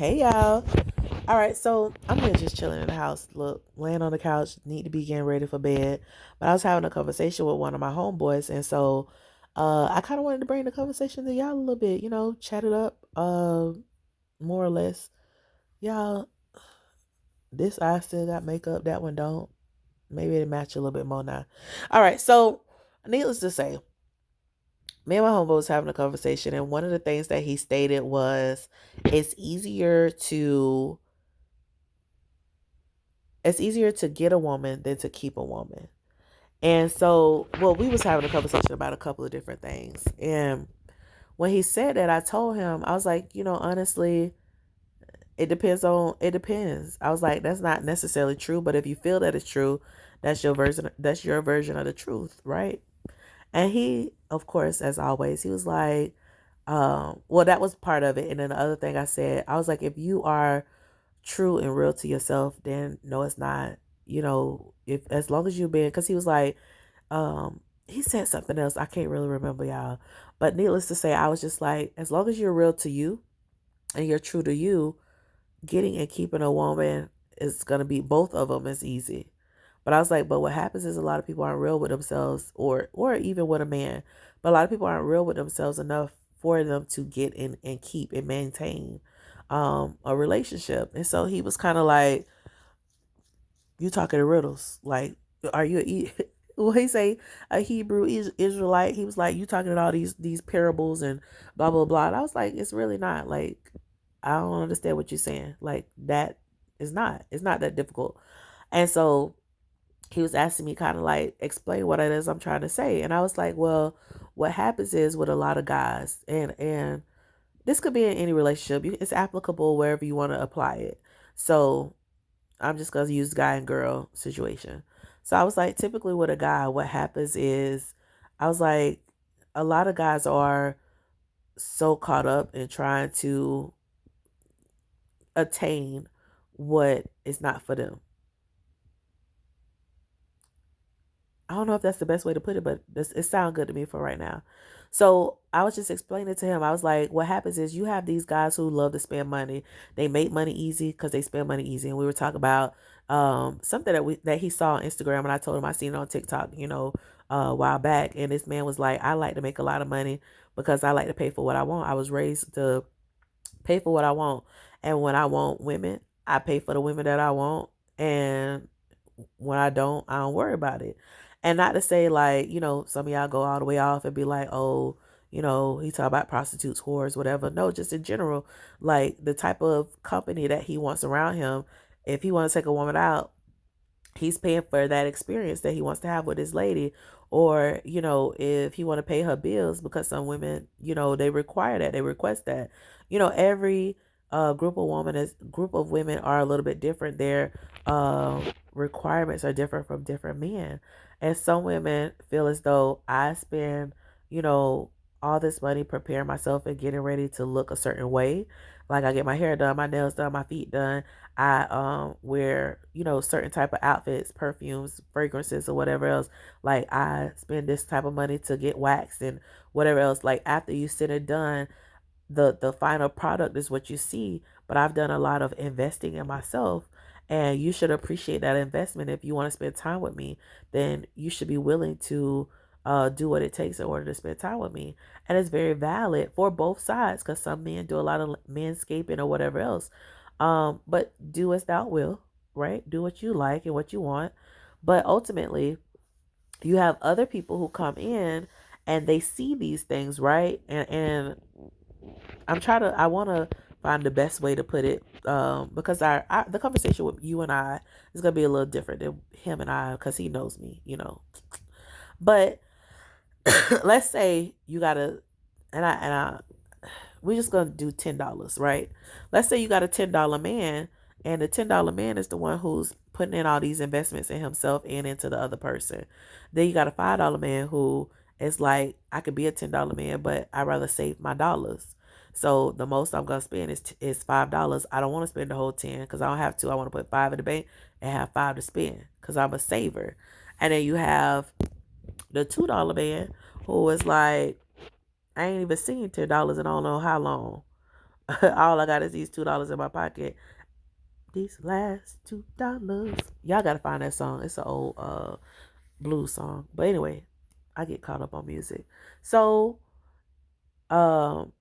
Hey y'all. All right, so I'm here just chilling in the house. Look, laying on the couch, need to be getting ready for bed. But I was having a conversation with one of my homeboys, and so I kind of wanted to bring the conversation to y'all a little bit, chat it up, more or less. Y'all, this eye still got makeup, that one don't. Maybe it match a little bit more now. All right, so needless to say, me and my homeboy was having a conversation, and one of the things that he stated was it's easier to it's easier to get a woman than to keep a woman. And so, well, we was having a conversation about a couple of different things. And when he said that, I told him, I was like, honestly, it depends. I was like, that's not necessarily true, but if you feel that it's true, that's your version of the truth, right? And he, of course, as always, he was like, well, that was part of it. And then the other thing I said, I was like, if you are true and real to yourself, then no, it's not. If as long as you've been, because he was like, he said something else. I can't really remember, y'all. But needless to say, I was just like, as long as you're real to you and you're true to you, getting and keeping a woman is gonna be both of them is easy. But I was like, but what happens is a lot of people aren't real with themselves, or even with a man. But a lot of people aren't real with themselves enough for them to get in and keep and maintain a relationship. And so he was kind of like, you talking in riddles. Like, are you well, he say a Hebrew Israelite? He was like, you talking about all these parables and blah blah blah. And I was like, it's really not. Like, I don't understand what you're saying. Like, that is not. It's not that difficult. And so he was asking me kind of like explain what it is I'm trying to say. And I was like, well, what happens is with a lot of guys, and this could be in any relationship. It's applicable wherever you want to apply it. So I'm just gonna use guy and girl situation. So I was like, typically with a guy, what happens is, I was like, a lot of guys are so caught up in trying to attain what is not for them. I don't know if that's the best way to put it, but it sounds good to me for right now. So I was just explaining to him. I was like, what happens is you have these guys who love to spend money. They make money easy because they spend money easy. And we were talking about something that he saw on Instagram, and I told him I seen it on TikTok, a while back. And this man was like, I like to make a lot of money because I like to pay for what I want. I was raised to pay for what I want, and when I want women, I pay for the women that I want, and when I don't worry about it. And not to say like, some of y'all go all the way off and be like, oh, he talk about prostitutes, whores, whatever. No, just in general, like the type of company that he wants around him. If he wants to take a woman out, he's paying for that experience that he wants to have with his lady. Or, if he want to pay her bills, because some women, they require that, they request that. Every group of women are a little bit different. Their requirements are different from different men. And some women feel as though I spend, you know all this money preparing myself and getting ready to look a certain way. Like, I get my hair done, my nails done, my feet done. I wear, certain type of outfits, perfumes, fragrances, or whatever else. Like, I spend this type of money to get waxed and whatever else. Like, after you sit and done, the final product is what you see. But I've done a lot of investing in myself, and you should appreciate that investment. If you want to spend time with me, then you should be willing to do what it takes in order to spend time with me. And it's very valid for both sides, because some men do a lot of manscaping or whatever else. But do as thou will, right? Do what you like and what you want. But ultimately, you have other people who come in and they see these things, right? And I want to find the best way to put it, because the conversation with you and I is going to be a little different than him and I, because he knows me. But let's say you got to, and I, we're just going to do $10, right? Let's say you got a $10 man, and the $10 man is the one who's putting in all these investments in himself and into the other person. Then you got a $5 man who is like, I could be a $10 man, but I'd rather save my dollars. So the most I'm gonna spend is $5. I don't want to spend the whole 10 because I don't have to. I want to put five in the bank and have five to spend because I'm a saver. And then you have the $2 man who is like, I ain't even seen $10 in I don't know how long. All I got is these $2 in my pocket. These last $2. Y'all gotta find that song. It's an old blues song. But anyway, I get caught up on music. So um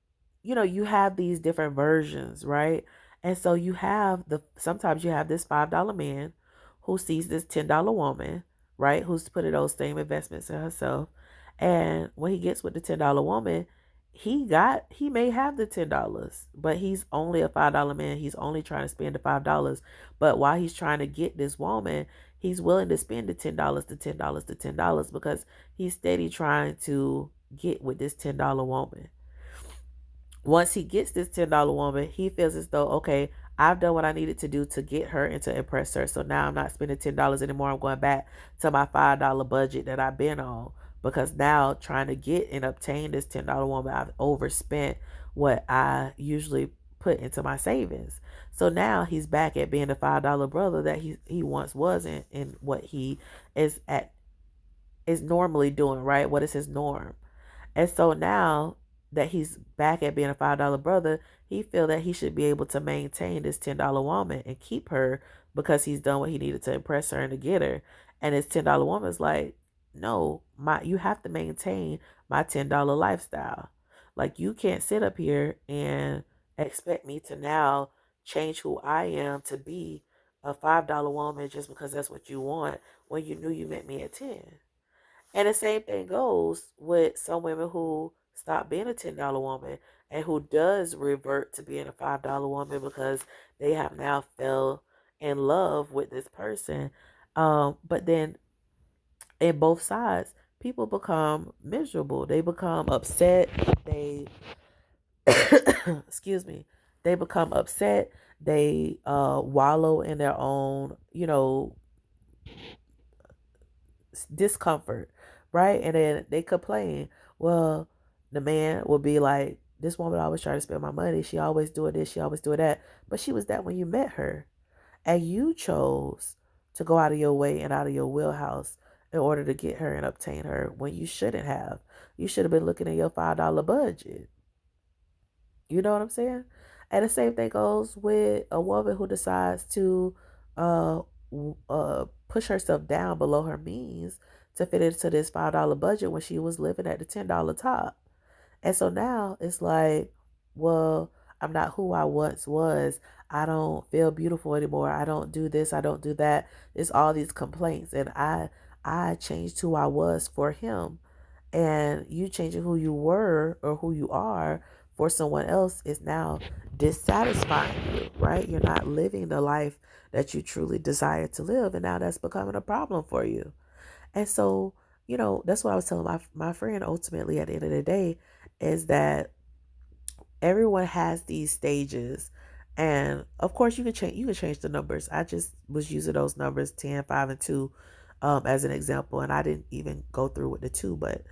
you have these different versions, right? And so you have the sometimes you have this $5 man who sees this $10 woman, right, who's putting those same investments in herself. And when he gets with the $10 woman, he may have the $10, but he's only a $5 man. He's only trying to spend the $5. But while he's trying to get this woman, he's willing to spend the $10 to $10 to $10 because he's steady trying to get with this $10 woman. Once he gets this $10 woman, he feels as though, okay, I've done what I needed to do to get her and to impress her. So now I'm not spending $10 anymore. I'm going back to my $5 budget that I've been on, because now trying to get and obtain this $10 woman, I've overspent what I usually put into my savings. So now he's back at being the $5 brother that he once was in what he is at is normally doing, right? What is his norm? And so now that he's back at being a $5 brother, he feel that he should be able to maintain this $10 woman and keep her because he's done what he needed to impress her and to get her. And this $10 woman's like, no, you have to maintain my $10 lifestyle. Like, you can't sit up here and expect me to now change who I am to be a $5 woman just because that's what you want when you knew you met me at 10. And the same thing goes with some women who stop being a $10 woman and who does revert to being a $5 woman because they have now fell in love with this person. But then in both sides, people become miserable. They become upset. They excuse me. They become upset. They wallow in their own, discomfort, right? And then they complain. Well, the man will be like, this woman always try to spend my money. She always doing this. She always doing that. But she was that when you met her. And you chose to go out of your way and out of your wheelhouse in order to get her and obtain her when you shouldn't have. You should have been looking at your $5 budget. You know what I'm saying? And the same thing goes with a woman who decides to uh, push herself down below her means to fit into this $5 budget when she was living at the $10 top. And so now it's like, well, I'm not who I once was. I don't feel beautiful anymore. I don't do this. I don't do that. It's all these complaints, and I changed who I was for him. And you changing who you were or who you are for someone else is now dissatisfying you, right? You're not living the life that you truly desire to live, and now that's becoming a problem for you. And so, that's what I was telling my friend. Ultimately, at the end of the day, is that everyone has these stages. And of course, you can change the numbers. I just was using those numbers 10, 5, and 2 as an example, and I didn't even go through with the 2. But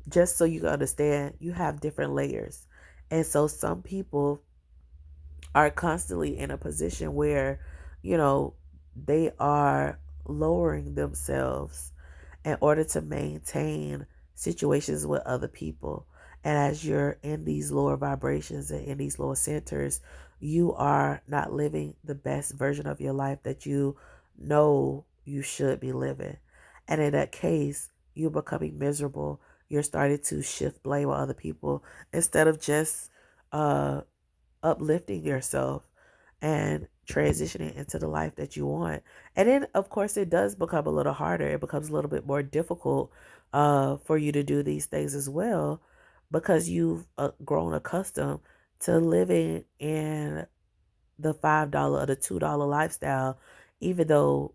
just so you can understand, you have different layers. And so some people are constantly in a position where, you know, they are lowering themselves in order to maintain situations with other people. And as you're in these lower vibrations and in these lower centers, you are not living the best version of your life that you know you should be living. And in that case, you're becoming miserable. You're starting to shift blame on other people instead of just uh, uplifting yourself and transitioning into the life that you want. And then, of course, it does become a little harder. It becomes a little bit more difficult for you to do these things as well, because you've grown accustomed to living in the $5 or the $2 lifestyle, even though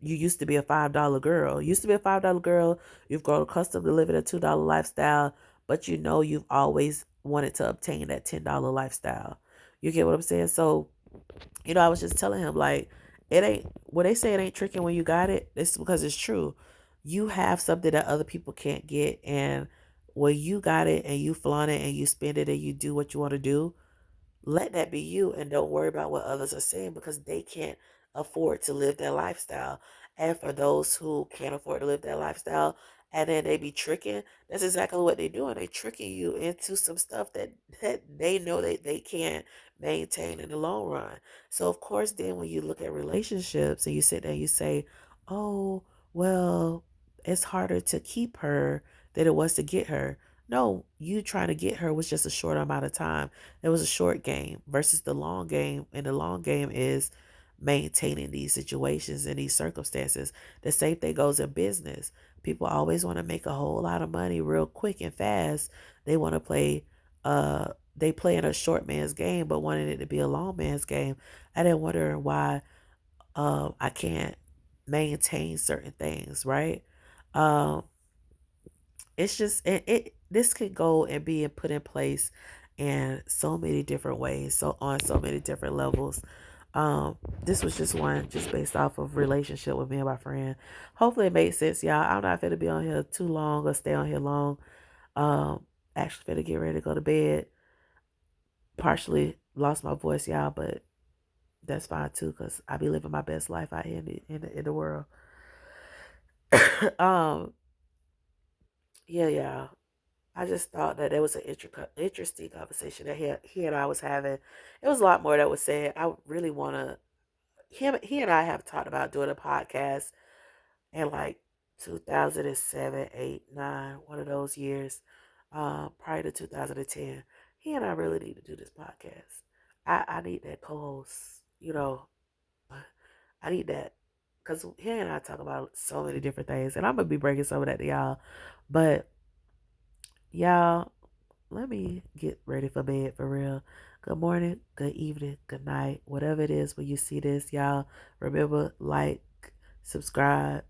you used to be a $5 girl. You used to be a $5 girl. You've grown accustomed to living a $2 lifestyle, but you've always wanted to obtain that $10 lifestyle. You get what I'm saying? So, I was just telling him, like, it ain't, when they say it ain't tricking when you got it, it's because it's true. You have something that other people can't get. And when you got it and you flaunt it and you spend it and you do what you want to do, let that be you, and don't worry about what others are saying, because they can't afford to live that lifestyle. And for those who can't afford to live that lifestyle, and then they be tricking. That's exactly what they're doing. They tricking you into some stuff that they know that they can't maintain in the long run. So of course, then when you look at relationships and you sit there and you say, "Oh, well, it's harder to keep her than it was to get her." No, you trying to get her was just a short amount of time. It was a short game versus the long game, and the long game is maintaining these situations and these circumstances. The same thing goes in business. People always want to make a whole lot of money real quick and fast. They want to play they play in a short man's game but wanting it to be a long man's game. I didn't wonder why I can't maintain certain things, right? Um it's just this could go and be put in place in so many different ways, so on so many different levels. um this was just one just based off of relationship with me and my friend. Hopefully it made sense, y'all. I'm not gonna be on here too long or stay on here long. um Actually gonna get ready to go to bed. Partially lost my voice, y'all, but that's fine too, because I be living my best life out here in the world. um yeah, yeah. I just thought that it was an interesting conversation that he and I was having. It was a lot more that was said. I really want to. He and I have talked about doing a podcast in like 2007, 8, 9, one of those years, prior to 2010. He and I really need to do this podcast. I need that co-host. I need that because he and I talk about so many different things, and I'm gonna be breaking some of that to y'all. But y'all, let me get ready for bed for real. Good morning, good evening, good night, whatever it is when you see this, y'all. Remember, like, subscribe,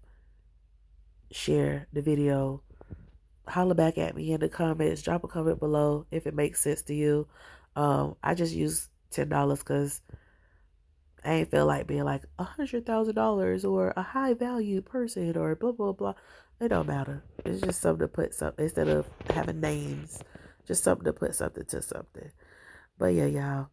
share the video. Holler back at me in the comments. Drop a comment below if it makes sense to you. I just use $10 because I ain't feel like being like $100,000 or a high value person or blah blah blah. It don't matter. It's just something to put something instead of having names. Just something to put something to something. But yeah, y'all,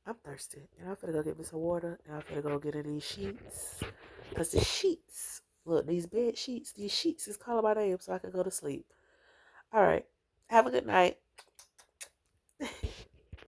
I'm thirsty. And I'm finna go get me some water. And I'm finna go get in these sheets. Because the sheets, look, these bed sheets, these sheets is calling my name so I can go to sleep. All right. Have a good night.